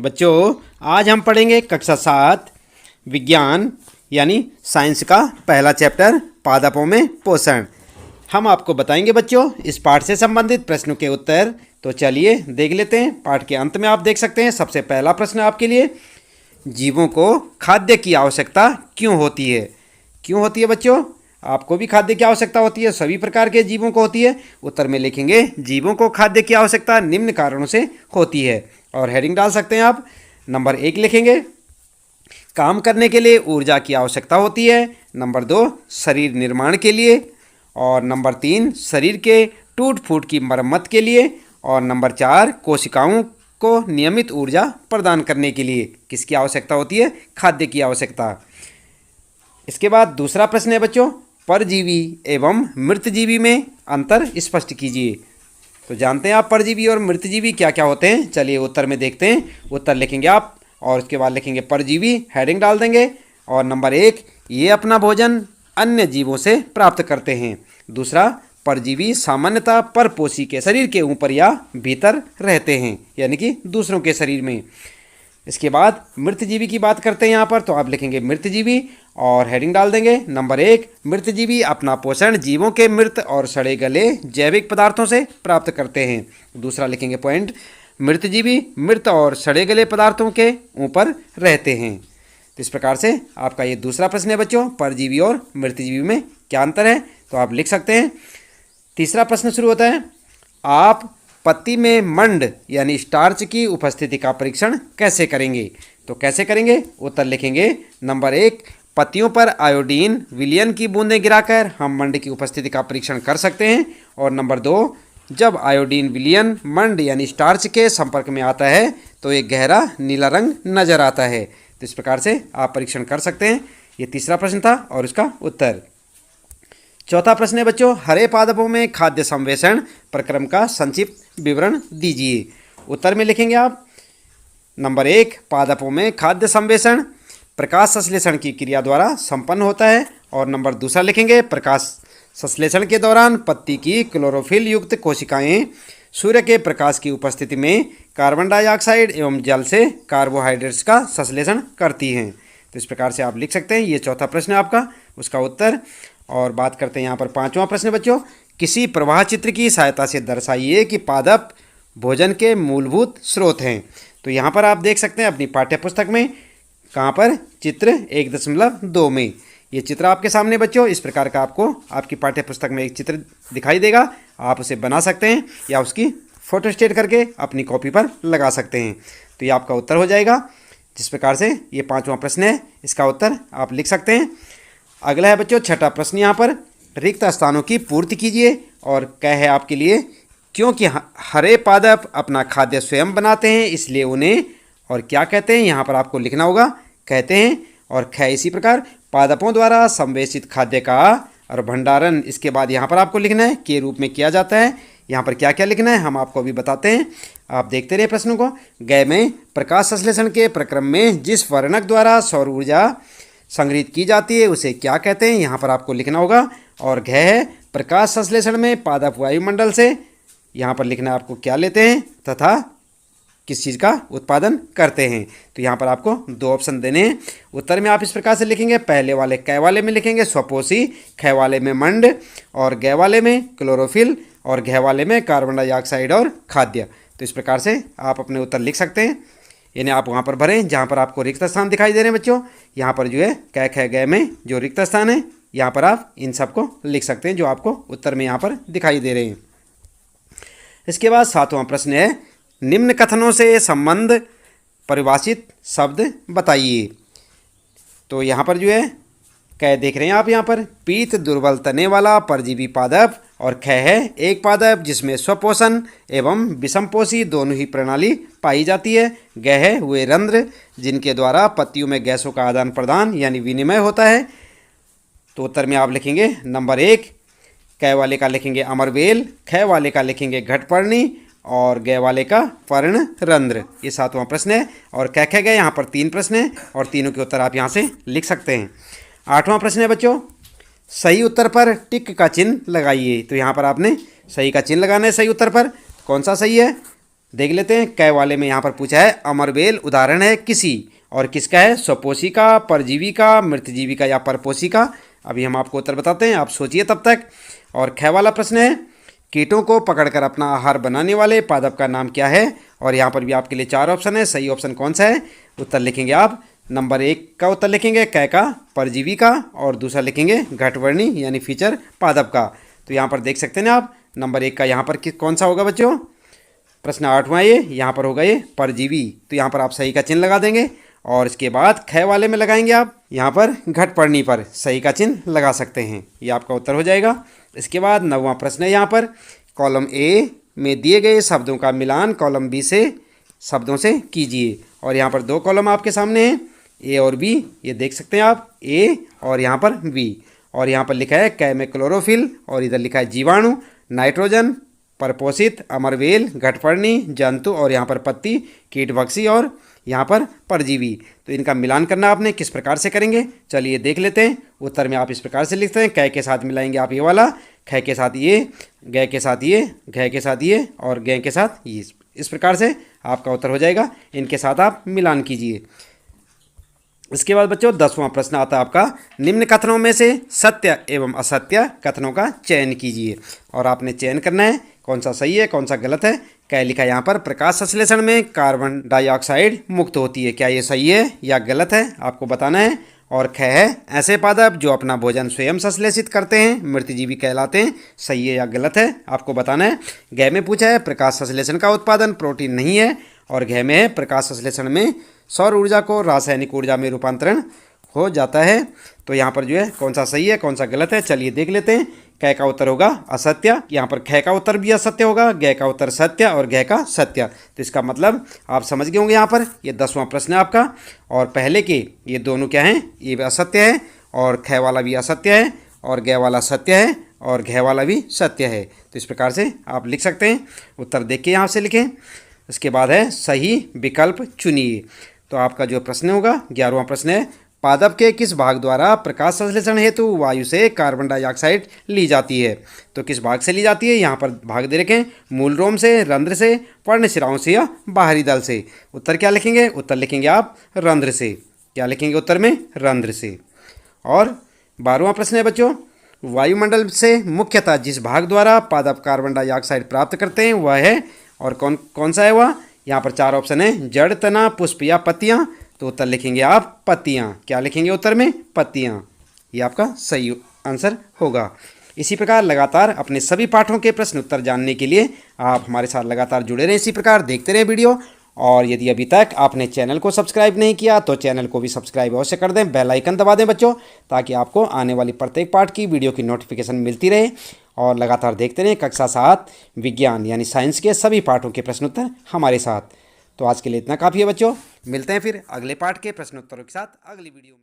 बच्चों, आज हम पढ़ेंगे कक्षा 7 विज्ञान यानी साइंस का पहला चैप्टर पादपों में पोषण। हम आपको बताएंगे बच्चों इस पाठ से संबंधित प्रश्नों के उत्तर। तो चलिए देख लेते हैं। पाठ के अंत में आप देख सकते हैं सबसे पहला प्रश्न आपके लिए, जीवों को खाद्य की आवश्यकता क्यों होती है? क्यों होती है बच्चों? आपको भी खाद्य की आवश्यकता होती है, सभी प्रकार के जीवों को होती है। उत्तर में लिखेंगे जीवों को खाद्य की आवश्यकता निम्न कारणों से होती है, और हेडिंग डाल सकते हैं आप। नंबर 1 लिखेंगे काम करने के लिए ऊर्जा की आवश्यकता होती है। नंबर 2 शरीर निर्माण के लिए, और नंबर 3 शरीर के टूट फूट की मरम्मत के लिए, और नंबर 4 कोशिकाओं को नियमित ऊर्जा प्रदान करने के लिए किसकी आवश्यकता होती है? खाद्य की आवश्यकता। इसके बाद दूसरा प्रश्न है बच्चों, परजीवी एवं मृतजीवी में अंतर स्पष्ट कीजिए। तो जानते हैं आप परजीवी और मृतजीवी क्या क्या होते हैं? चलिए उत्तर में देखते हैं। उत्तर लिखेंगे आप और उसके बाद लिखेंगे परजीवी, हेडिंग डाल देंगे। और नंबर 1 ये अपना भोजन अन्य जीवों से प्राप्त करते हैं। दूसरा, परजीवी सामान्यतः परपोषी के शरीर के ऊपर या भीतर रहते हैं, यानी कि दूसरों के शरीर में। इसके बाद मृतजीवी की बात करते हैं यहाँ पर, तो आप लिखेंगे मृतजीवी और हेडिंग डाल देंगे। नंबर 1 मृतजीवी अपना पोषण जीवों के मृत और सड़े गले जैविक पदार्थों से प्राप्त करते हैं। दूसरा लिखेंगे पॉइंट, मृतजीवी मृत और सड़े गले पदार्थों के ऊपर रहते हैं। तो इस प्रकार से आपका ये दूसरा प्रश्न है बच्चों, परजीवी और मृतजीवी में क्या अंतर है? तो आप लिख सकते हैं। तीसरा प्रश्न शुरू होता है, आप पत्ती में मंड यानी स्टार्च की उपस्थिति का परीक्षण कैसे करेंगे? तो कैसे करेंगे? उत्तर लिखेंगे। नंबर 1 पत्तियों पर आयोडीन विलयन की बूंदें गिराकर हम मंड की उपस्थिति का परीक्षण कर सकते हैं। और नंबर 2 जब आयोडीन विलयन मंड यानी स्टार्च के संपर्क में आता है तो एक गहरा नीला रंग नजर आता है। तो इस प्रकार से आप परीक्षण कर सकते हैं। ये तीसरा प्रश्न था और इसका उत्तर। चौथा प्रश्न है बच्चों, हरे पादपों में खाद्य संवेषण प्रक्रम का संक्षिप्त विवरण दीजिए। उत्तर में लिखेंगे आप। नंबर 1 पादपों में खाद्य संवेषण प्रकाश संश्लेषण की क्रिया द्वारा संपन्न होता है। और नंबर दूसरा लिखेंगे प्रकाश संश्लेषण के दौरान पत्ती की क्लोरोफिल युक्त कोशिकाएं सूर्य के प्रकाश की उपस्थिति में कार्बन डाइऑक्साइड एवं जल से कार्बोहाइड्रेट्स का संश्लेषण करती हैं। तो इस प्रकार से आप लिख सकते हैं। ये चौथा प्रश्न है आपका, उसका उत्तर। और बात करते हैं यहाँ पर पांचवा प्रश्न बच्चों, किसी प्रवाह चित्र की सहायता से दर्शाइए कि पादप भोजन के मूलभूत स्रोत हैं। तो यहाँ पर आप देख सकते हैं अपनी पाठ्य पुस्तक में, कहाँ पर? चित्र 1.2 में। ये चित्र आपके सामने बच्चों इस प्रकार का आपको आपकी पाठ्य पुस्तक में एक चित्र दिखाई देगा। आप उसे बना सकते हैं या उसकी फोटो स्टेट करके अपनी कॉपी पर लगा सकते हैं। तो ये आपका उत्तर हो जाएगा। जिस प्रकार से ये पांचवा प्रश्न है, इसका उत्तर आप लिख सकते हैं। अगला है बच्चों छठा प्रश्न, यहाँ पर रिक्त स्थानों की पूर्ति कीजिए। और क्या है आपके लिए, क्योंकि हरे पादप अपना खाद्य स्वयं बनाते हैं इसलिए उन्हें और क्या कहते हैं यहाँ पर आपको लिखना होगा, कहते हैं। और ख इसी प्रकार पादपों द्वारा संवेशित खाद्य का और भंडारण इसके बाद यहाँ पर आपको लिखना है के रूप में किया जाता है। यहाँ पर क्या क्या लिखना है हम आपको अभी बताते हैं, आप देखते रहिए प्रश्नों को। ग में प्रकाश संश्लेषण के प्रक्रम में जिस वर्णक द्वारा सौर ऊर्जा संग्रहित की जाती है उसे क्या कहते हैं, यहाँ पर आपको लिखना होगा। और घ है प्रकाश संश्लेषण में पादप वायुमंडल से यहाँ पर लिखना है आपको क्या लेते हैं तथा किस चीज़ का उत्पादन करते हैं। तो यहाँ पर आपको 2 ऑप्शन देने हैं। उत्तर में आप इस प्रकार से लिखेंगे, पहले वाले क वाले में लिखेंगे स्वपोषी, ख वाले में मंड, और ग वाले में क्लोरोफिल, और घ वाले में कार्बन डाइऑक्साइड और खाद्य। तो इस प्रकार से आप अपने उत्तर लिख सकते हैं। यानी आप वहाँ पर भरें जहाँ पर आपको रिक्त स्थान दिखाई दे रहे हैं बच्चों। यहाँ पर जो है क ख ग में जो रिक्त स्थान है यहाँ पर आप इन सबको लिख सकते हैं जो आपको उत्तर में यहाँ पर दिखाई दे रहे हैं। इसके बाद 7वां प्रश्न है, निम्न कथनों से संबंध परिभाषित शब्द बताइए। तो यहाँ पर जो है क देख रहे हैं आप, यहाँ पर पीत दुर्बल तने वाला परजीवी पादप, और ख है एक पादप जिसमें स्वपोषण एवं विषमपोषी दोनों ही प्रणाली पाई जाती है। ग है वे रंध्र जिनके द्वारा पत्तियों में गैसों का आदान प्रदान यानी विनिमय होता है। तो उत्तर में आप लिखेंगे नंबर 1 क वाले का लिखेंगे अमरवेल, ख वाले का लिखेंगे घटपर्णी, और ग वाले का पर्ण रंध्र। ये 7वां प्रश्न है। और क ख ग यहाँ पर 3 प्रश्न है और तीनों के उत्तर आप यहाँ से लिख सकते हैं। 8वां प्रश्न है बच्चों, सही उत्तर पर टिक का चिन्ह लगाइए। तो यहाँ पर आपने सही का चिन्ह लगाना है सही उत्तर पर। कौन सा सही है? देख लेते हैं। क वाले में यहाँ पर पूछा है अमरबेल उदाहरण है किसी, और किसका है? स्वपोषी का, परजीवी का, मृतजीवी का या परपोषी का। अभी हम आपको उत्तर बताते हैं, आप सोचिए तब तक। और ख वाला प्रश्न है कीटों को पकड़कर अपना आहार बनाने वाले पादप का नाम क्या है? और यहाँ पर भी आपके लिए 4 ऑप्शन है, सही ऑप्शन कौन सा है? उत्तर लिखेंगे आप नंबर 1 का उत्तर लिखेंगे क का, परजीवी का, और दूसरा लिखेंगे घटवर्णी यानी फीचर पादप का। तो यहाँ पर देख सकते हैं ना आप, नंबर 1 का यहाँ पर कौन सा होगा बच्चों? प्रश्न 8वां ये, यहाँ पर होगा ये परजीवी। तो यहाँ पर आप सही का चिन्ह लगा देंगे, और इसके बाद ख वाले में लगाएंगे आप यहाँ पर घटपर्णी पर सही का चिन्ह लगा सकते हैं, ये आपका उत्तर हो जाएगा। इसके बाद 9वां प्रश्न है यहाँ पर, कॉलम ए में दिए गए शब्दों का मिलान कॉलम बी से शब्दों से कीजिए। और यहाँ पर 2 कॉलम आपके सामने हैं, ए और बी, ये देख सकते हैं आप, ए और यहाँ पर बी। और यहाँ पर लिखा है क में क्लोरोफिल, और इधर लिखा है जीवाणु, नाइट्रोजन, परपोषित, अमरवेल, घटपर्णी, जंतु, और यहाँ पर पत्ती, कीटभक्षी, और यहाँ पर परजीवी। तो इनका मिलान करना आपने किस प्रकार से करेंगे, चलिए देख लेते हैं। उत्तर में आप इस प्रकार से लिखते हैं, क के साथ मिलाएंगे आप ये वाला, ख के साथ ये, ग के साथ ये, घ के साथ ये, और ग के साथ ये। इस प्रकार से आपका उत्तर हो जाएगा, इनके साथ आप मिलान कीजिए। इसके बाद बच्चों 10वां प्रश्न आता है आपका, निम्न कथनों में से सत्य एवं असत्य कथनों का चयन कीजिए। और आपने चयन करना है कौन सा सही है कौन सा गलत है। क्या लिखा है यहाँ पर, प्रकाश संश्लेषण में कार्बन डाइऑक्साइड मुक्त होती है, क्या ये सही है या गलत है, आपको बताना है। और ख है, ऐसे पादप जो अपना भोजन स्वयं संश्लेषित करते हैं मृतजीवी कहलाते हैं, सही है या गलत है, आपको बताना है। घ में पूछा है प्रकाश संश्लेषण का उत्पादन प्रोटीन नहीं है, और घ में है प्रकाश संश्लेषण में सौर ऊर्जा को रासायनिक ऊर्जा में रूपांतरण हो जाता है। तो यहाँ पर जो है कौन सा सही है कौन सा गलत है, चलिए देख लेते हैं। क का उत्तर होगा असत्य, यहाँ पर ख का उत्तर भी असत्य होगा, ग का उत्तर सत्य, और घ का सत्य। तो इसका मतलब आप समझ गए होंगे। यहाँ पर ये 10वां प्रश्न है आपका, और पहले के ये दोनों क्या हैं, ये भी असत्य है, और ख वाला भी असत्य है, और ग वाला सत्य है, और घ वाला भी सत्य है। तो इस प्रकार से आप लिख सकते हैं। उत्तर देख के यहाँ से लिखें। इसके बाद है सही विकल्प चुनिए। तो आपका जो प्रश्न होगा 11वां प्रश्न है, पादप के किस भाग द्वारा प्रकाश संश्लेषण हेतु वायु से कार्बन डाइऑक्साइड ली जाती है? तो किस भाग से ली जाती है, यहाँ पर भाग दे रखें, मूल रोम से, रंध्र से, पर्णशिराओं से या बाहरी दल से। उत्तर क्या लिखेंगे? उत्तर लिखेंगे आप रंध्र से। क्या लिखेंगे उत्तर में? रंध्र से। और 12वां प्रश्न है बच्चों, वायुमंडल से मुख्यतः जिस भाग द्वारा पादप कार्बन डाइऑक्साइड प्राप्त करते हैं वह है, और कौन कौन सा है वह? यहाँ पर 4 ऑप्शन है, जड़, तना, पुष्प या पत्तियाँ। तो उत्तर लिखेंगे आप पत्तियाँ। क्या लिखेंगे उत्तर में? पत्तियाँ। ये आपका सही आंसर होगा। इसी प्रकार लगातार अपने सभी पाठों के प्रश्न उत्तर जानने के लिए आप हमारे साथ लगातार जुड़े रहें, इसी प्रकार देखते रहें वीडियो। और यदि अभी तक आपने चैनल को सब्सक्राइब नहीं किया तो चैनल को भी सब्सक्राइब अवश्य कर दें, बेल आइकन दबा दें बच्चों, ताकि आपको आने वाली प्रत्येक पाठ की वीडियो की नोटिफिकेशन मिलती रहे। और लगातार देखते रहें कक्षा 7 विज्ञान यानी साइंस के सभी पाठों के प्रश्न उत्तर हमारे साथ। तो आज के लिए इतना काफ़ी है बच्चों, मिलते हैं फिर अगले पाठ के प्रश्नोत्तरों के साथ अगली वीडियो में।